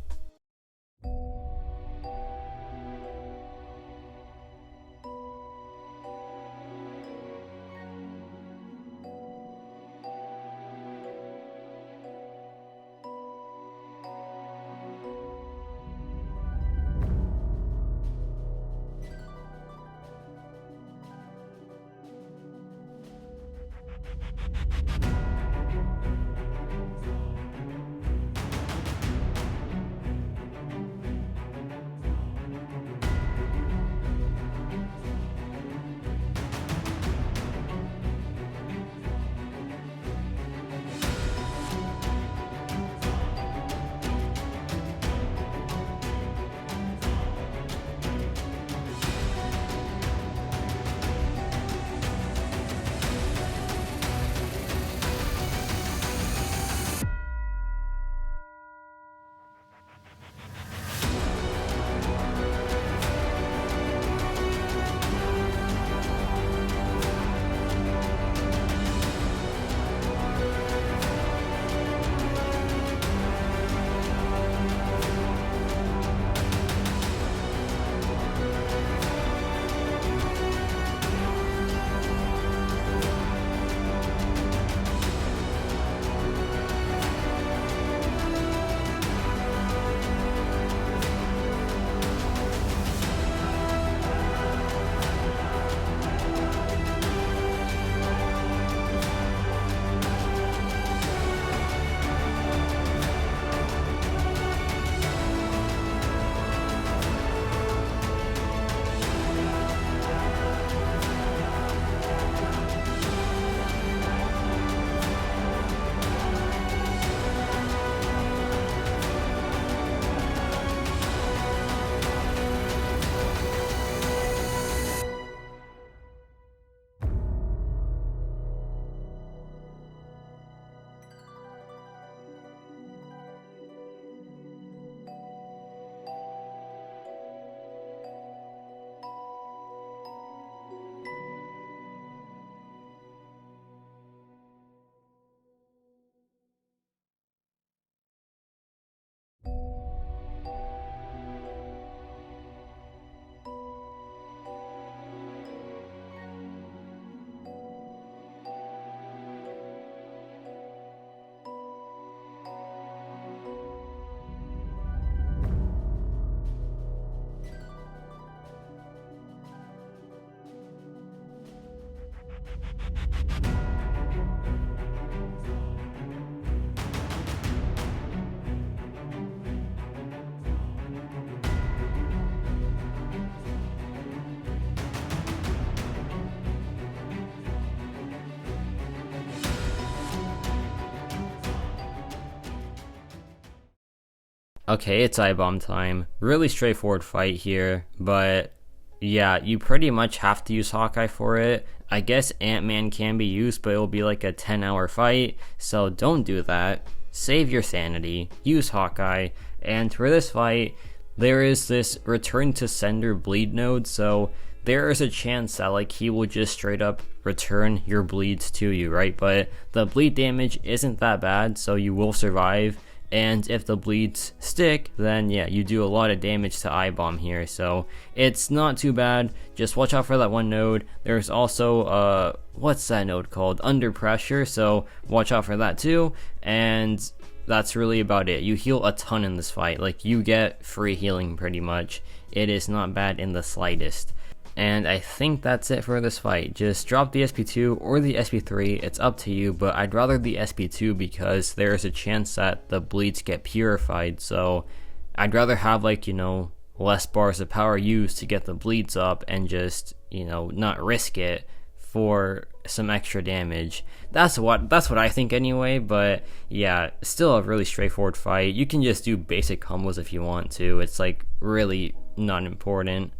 Okay, it's Ibom time. Really straightforward fight here, but yeah, you pretty much have to use Hawkeye for it. I guess Ant-Man can be used, but it will be like a 10-hour fight, so don't do that. Save your sanity, use Hawkeye, and for this fight, there is this return to sender bleed node, so there is a chance that like he will just straight up return your bleeds to you, right? But the bleed damage isn't that bad, so you will survive. and if the bleeds stick, then yeah, you do a lot of damage to Ibom here, so it's not too bad. Just watch out for that one node. There's also what's that node called? Under pressure, so watch out for that too, and that's really about it. You heal a ton in this fight, like you get free healing pretty much. It is not bad in the slightest. And I think that's it for this fight. Just drop the SP2 or the SP3, it's up to you, but I'd rather the SP2 because there's a chance that the bleeds get purified, so I'd rather have, like, you know, less bars of power used to get the bleeds up and just, you know, not risk it for some extra damage. That's what I think anyway, but yeah, still a really straightforward fight. You can just do basic combos if you want to. It's like really not important.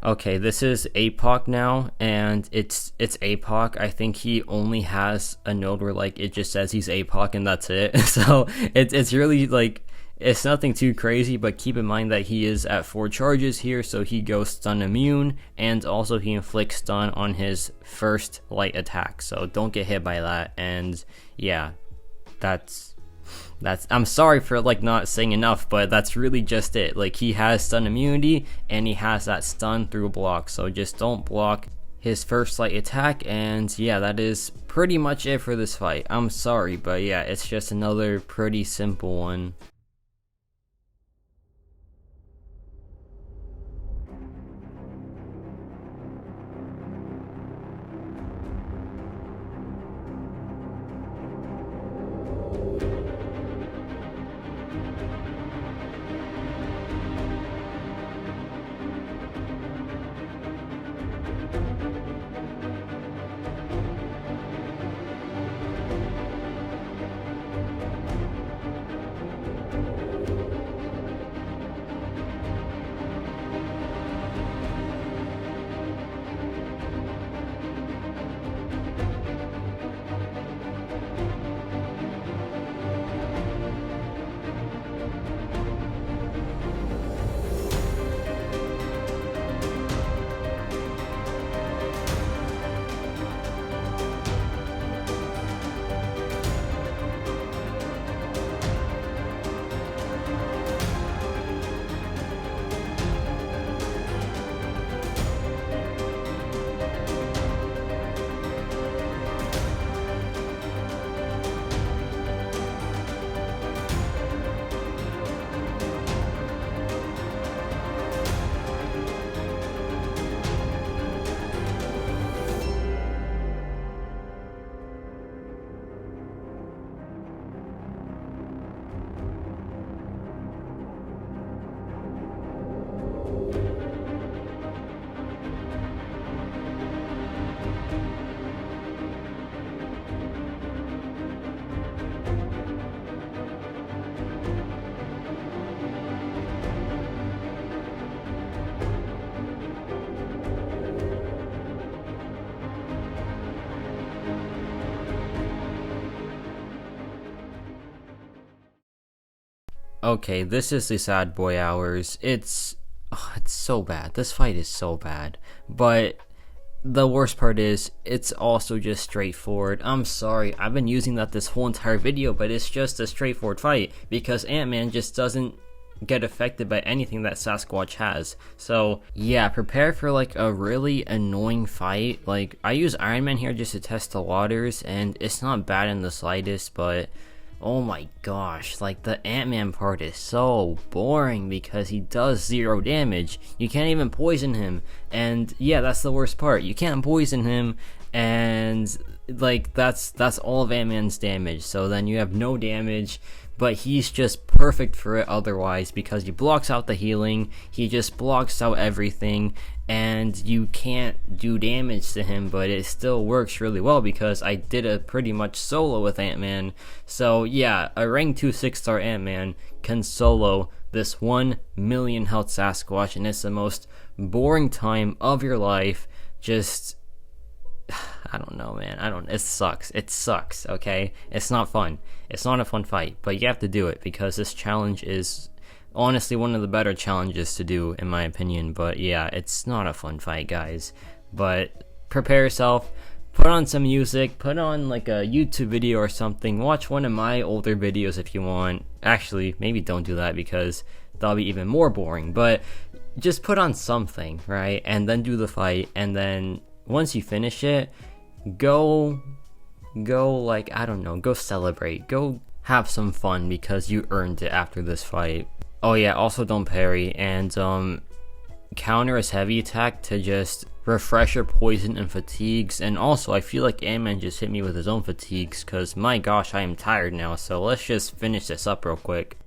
Okay, this is Apoc now, and it's Apoc. I think he only has a node where like it just says he's Apoc and that's it. So it's really like, it's nothing too crazy, but keep in mind that he is at 4 charges here, so he goes stun immune, and also he inflicts stun on his first light attack, so don't get hit by that. And yeah, that's I'm sorry for like not saying enough, but that's really just it. Like, he has stun immunity and he has that stun through block, so just don't block his first light attack. And yeah, that is pretty much it for this fight. I'm sorry, but yeah, it's just another pretty simple one. Okay, this is the sad boy hours. It's so bad. This fight is so bad. But the worst part is, it's also just straightforward. I'm sorry, I've been using that this whole entire video, but it's just a straightforward fight because Ant-Man just doesn't get affected by anything that Sasquatch has. So yeah, prepare for like a really annoying fight. Like, I use Iron Man here just to test the waters, and it's not bad in the slightest, but oh my gosh, like the Ant-Man part is so boring because he does 0 damage. You can't even poison him, and yeah, that's the worst part. You can't poison him, and like that's all of Ant-Man's damage. So then you have no damage, but he's just perfect for it otherwise, because he blocks out the healing, he just blocks out everything, and you can't do damage to him, but it still works really well because I did a pretty much solo with Ant-Man. So yeah, a rank 2 6-star Ant-Man can solo this 1 million health Sasquatch, and it's the most boring time of your life. Just, I don't know, man. It sucks. It sucks, okay? It's not fun. It's not a fun fight, but you have to do it because this challenge is honestly one of the better challenges to do, in my opinion. But yeah, it's not a fun fight, guys. But prepare yourself. Put on some music. Put on like a YouTube video or something. Watch one of my older videos if you want. Actually, maybe don't do that because that'll be even more boring. But just put on something, right? And then do the fight. And then once you finish it, go like, I don't know, go celebrate, go have some fun because you earned it after this fight. Oh yeah, also don't parry, and counter his heavy attack to just refresh your poison and fatigues. And also I feel like Ant-Man just hit me with his own fatigues because my gosh, I am tired now. So let's just finish this up real quick.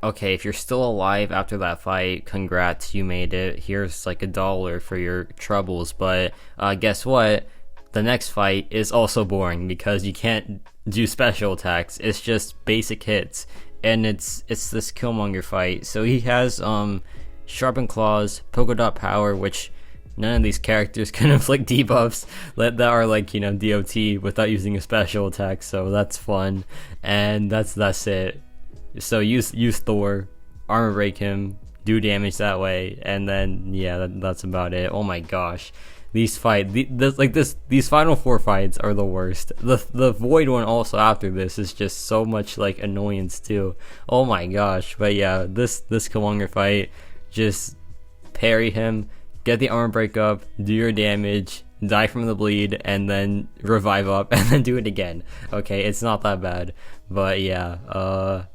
okay, if you're still alive after that fight, congrats, you made it. Here's like $1 for your troubles. But guess what? The next fight is also boring because you can't do special attacks. It's just basic hits, and it's this Killmonger fight. So he has sharpened claws, polka dot power, which none of these characters can inflict debuffs that are like, you know, DOT without using a special attack. So that's fun, and that's it. So use Thor, armor break him, do damage that way, and then yeah, that's about it. Oh my gosh. These these final 4 fights are the worst. The void one also after this is just so much like annoyance too. Oh my gosh. But yeah, this Killmonger fight, just parry him, get the armor break up, do your damage, die from the bleed, and then revive up, and then do it again. Okay, it's not that bad. But yeah,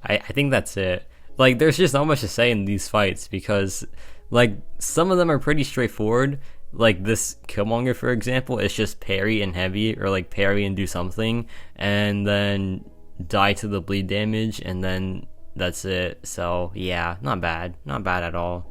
I think that's it. Like, there's just not much to say in these fights because like some of them are pretty straightforward. Like this Killmonger, for example, is just parry and heavy, or like parry and do something, and then die to the bleed damage, and then that's it. So yeah, not bad at all.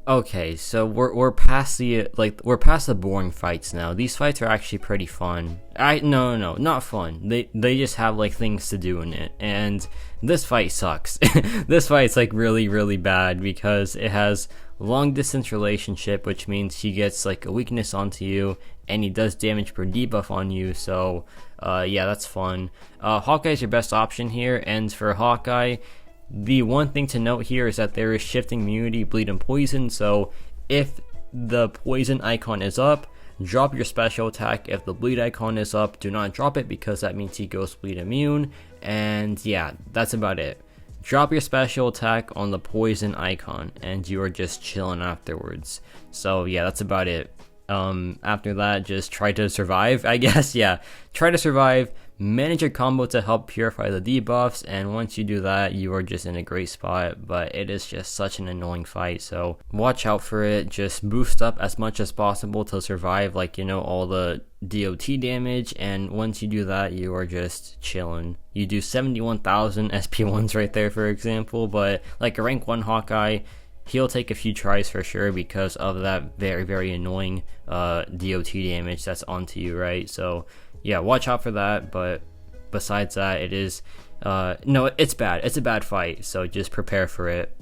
Okay, so we're past the we're past the boring fights now. These fights are actually pretty fun. No, not fun. They just have like things to do in it. And this fight sucks. This fight's like really bad because it has long distance relationship, which means he gets like a weakness onto you and he does damage per debuff on you. So yeah, that's fun. Hawkeye's your best option here, and for Hawkeye, the one thing to note here is that there is shifting immunity, bleed, and poison. So if the poison icon is up, drop your special attack. If the bleed icon is up, do not drop it because that means he goes bleed immune. And yeah, that's about it. Drop your special attack on the poison icon and you are just chilling afterwards. So yeah, that's about it. After that, just try to survive, I guess. Yeah, try to survive, manage your combo to help purify the debuffs, and once you do that, you are just in a great spot. But it is just such an annoying fight, so watch out for it. Just boost up as much as possible to survive, like, you know, all the DOT damage, and once you do that, you are just chilling. You do 71,000 SP1s right there, for example, but like a rank 1 Hawkeye, he'll take a few tries for sure because of that very annoying DOT damage that's onto you, right? So yeah, watch out for that. But besides that, it is no, it's bad. It's a bad fight, so just prepare for it.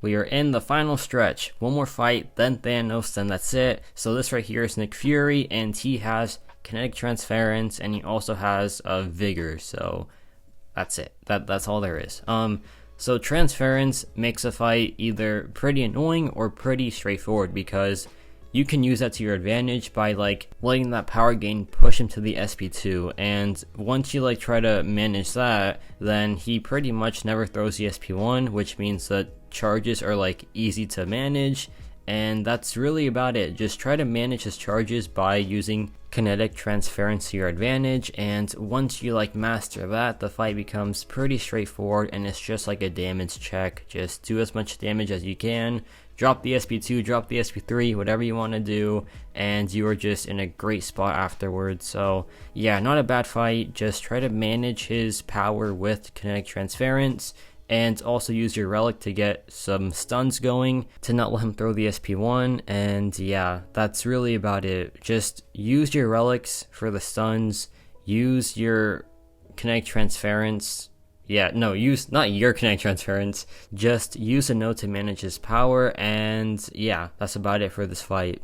We are in the final stretch. One more fight, then Thanos, then that's it. So this right here is Nick Fury, and he has kinetic transference, and he also has vigor. So that's it. That's all there is. So transference makes a fight either pretty annoying or pretty straightforward, because you can use that to your advantage by like letting that power gain push him to the SP2, and once you like try to manage that, then he pretty much never throws the SP1, which means that charges are like easy to manage, and that's really about it. Just try to manage his charges by using kinetic transference to your advantage, and once you like master that, the fight becomes pretty straightforward, and it's just like a damage check. Just do as much damage as you can, drop the SP2, drop the SP3, whatever you want to do, and you are just in a great spot afterwards. So yeah, not a bad fight. Just try to manage his power with kinetic transference, and also use your relic to get some stuns going to not let him throw the SP1. And yeah, that's really about it. Just use your relics for the stuns, use your kinetic transference. Yeah, no, use not your kinetic transference, just use a node to manage his power, and yeah, that's about it for this fight.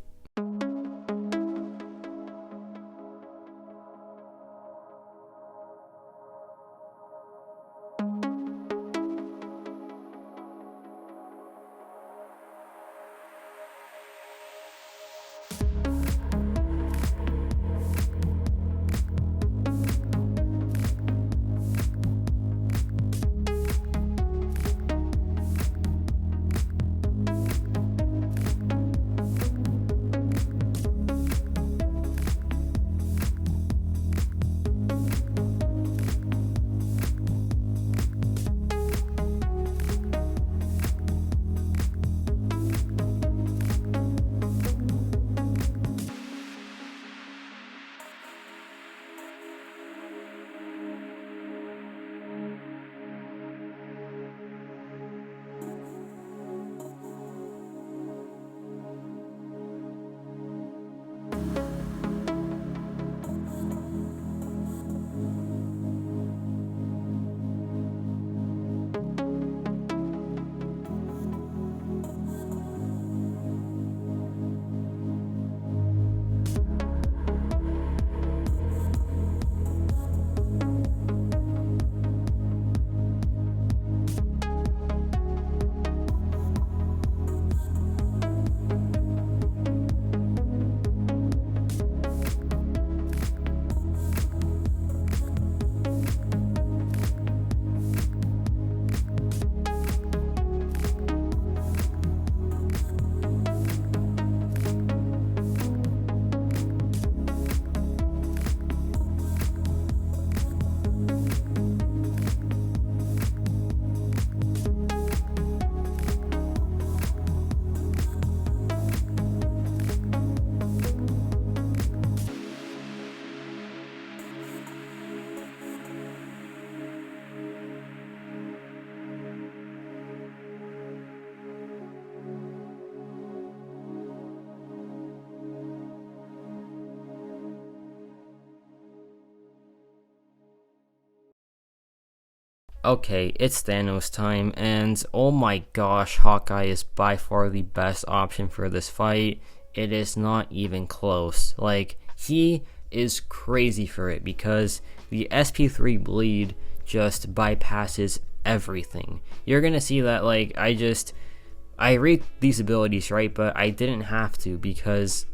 Okay, it's Thanos time, and oh my gosh, Hawkeye is by far the best option for this fight. It is not even close. Like, he is crazy for it, because the SP3 bleed just bypasses everything. You're gonna see that, like, I read these abilities, right, but I didn't have to, because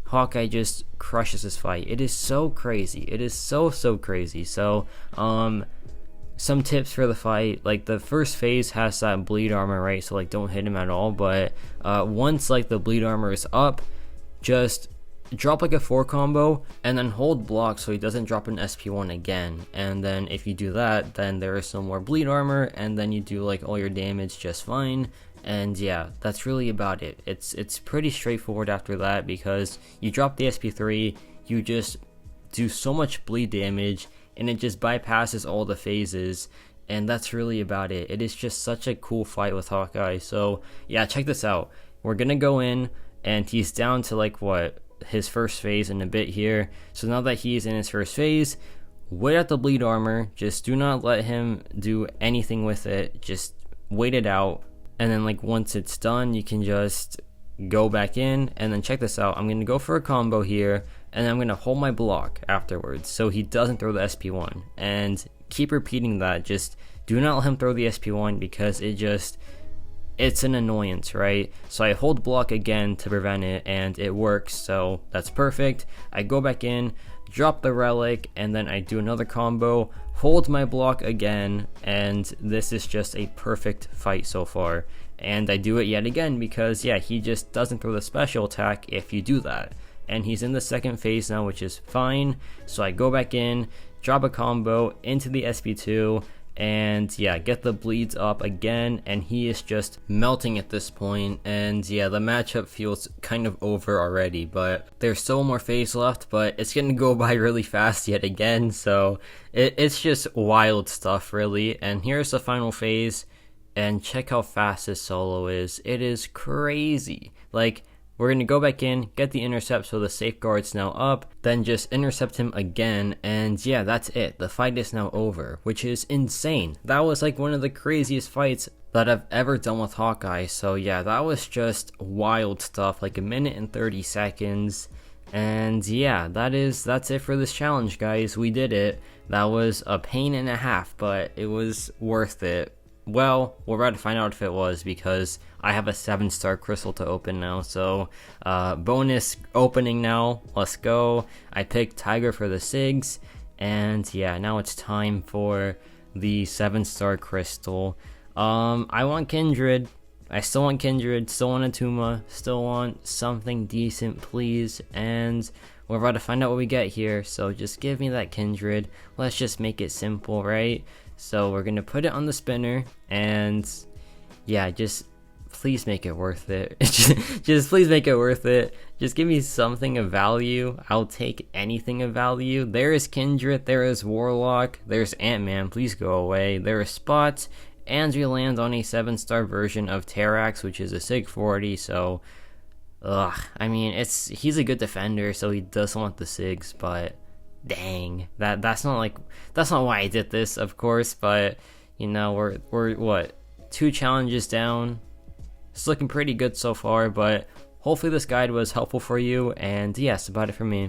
Hawkeye just crushes this fight. It is so crazy. It is so crazy. So, some tips for the fight, like the first phase has that bleed armor, right, so like don't hit him at all, but once like the bleed armor is up, just drop like a 4 combo and then hold block so he doesn't drop an SP1 again, and then if you do that, then there is some more bleed armor, and then you do like all your damage just fine. And yeah, that's really about it. It's pretty straightforward after that, because you drop the SP3, you just do so much bleed damage, and it just bypasses all the phases, and that's really about it. It is just such a cool fight with Hawkeye. So yeah, check this out. We're gonna go in, and he's down to like what, his first phase in a bit here. So now that he's in his first phase, wait out the bleed armor. Just do not let him do anything with it. Just wait it out. and then like once it's done, you can just go back in, and then check this out. I'm gonna go for a combo here, and I'm gonna hold my block afterwards so he doesn't throw the SP1, and keep repeating that. Just do not let him throw the SP1 because it's an annoyance, right? So I hold block again to prevent it, and it works, so that's perfect. I go back in, drop the relic, and then I do another combo, hold my block again, and this is just a perfect fight so far. And I do it yet again because, yeah, he just doesn't throw the special attack if you do that. And he's in the second phase now, which is fine. So I go back in, drop a combo into the SP2, and yeah, get the bleeds up again, and he is just melting at this point. And yeah, the matchup feels kind of over already, but there's still more phase left, but it's gonna go by really fast yet again, so it's just wild stuff really. And here's the final phase, and check how fast this solo is. It is crazy. Like, we're going to go back in, get the intercept so the safeguard's now up, then just intercept him again, and yeah, that's it. The fight is now over, which is insane. That was like one of the craziest fights that I've ever done with Hawkeye, so yeah, that was just wild stuff, like 1 minute and 30 seconds, and yeah, that's it for this challenge, guys. We did it. That was a pain and a half, but it was worth it. Well, we're about to find out if it was, because I have a 7-star crystal to open now. So, bonus opening now. Let's go. I picked Tiger for the SIGs. And yeah, now it's time for the 7-star crystal. I want Kindred. I still want Kindred. Still want Atuma. Still want something decent, please. And we're about to find out what we get here. So just give me that Kindred. Let's just make it simple, right? So we're gonna put it on the spinner, and yeah, just please make it worth it. just please make it worth it. Just give me something of value. I'll take anything of value. There is Kindred, there is Warlock, there's Ant-Man, please go away. There is Spot, and we land on a 7-star version of Terrax, which is a SIG 40, so I mean, he's a good defender, so he does want the SIGs, but dang, that's not why I did this, of course. But you know, we're what, 2 challenges down. It's looking pretty good so far, but hopefully this guide was helpful for you, and yes, about it for me.